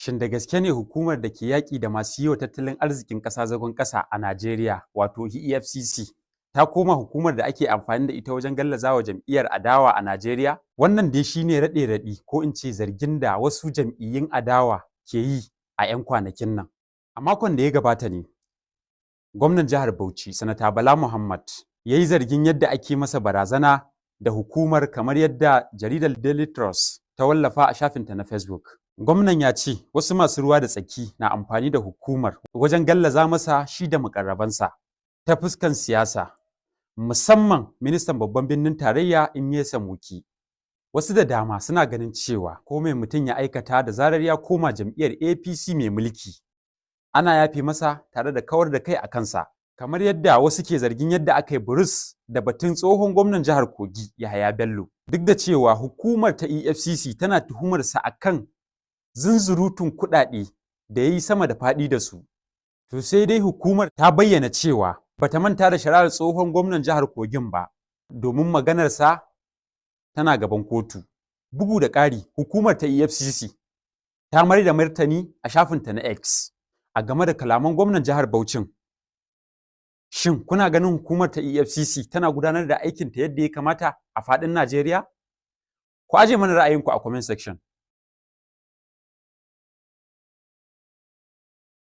Shin da gaske ne hukumar da ke yaƙi da masu yi wa tattalin arzikin ƙasa zagon ƙasa a Najeriya, wato EFCC, ta koma hukumar da ake amfani da ita wajen gallazawa jam'iyyar adawa a Najeriya? Wannan dai shi ne raɗe-raɗi ko in ce zargin da wasu jam'iyyun adawa ke yi a 'yan kwanakin nan. A makon da ya gabata ne, gwamnan jihar Bauchi, Sanata Bala Muhammad, ya yi zargin yadda ake masa barazana da hukumar kamar yadda jaridar Daily Trust ta wallafa a shafinta na Facebook. Gwamnan ya ce wasu masu ruwa da tsaki na amfani da hukumar wajen gallaza masa shi da mukarrabansa ta fuskan siyasa, musamman ministan babban birnin tarayya Nyesom Wike. Wasu da dama suna ganin cewa ko mai mutum ya aikata da zarar ya koma jam'iyyar APC mai mulki, ana yafe masa tare da kawar da kai a kansa, kamar yadda wasu ke zargin yadda aka yi burus da batun tsohon gwamnan jihar Kogi Yahaya Bello. Duk da cewa hukumar ta EFCC tana tuhumarsa akan zunzurutun kuɗaɗe da ya yi sama da faɗi da su. To sai dai hukumar ta bayyana cewa bata manta da shari'ar tsohon gwamnan jihar Kogin ba, domin maganarsa tana gaban kotu. Bugu da ƙari, hukumar ta EFCC ta mai da martani a shafinta na X a game da kalaman gwamnan jihar Bauchin. Shin kuna ganin hukumar ta EFCC tana gudanar da aikinta yadda ya kamata a faɗin Najeriya? Ku aje mana ra'ayinku a comment section.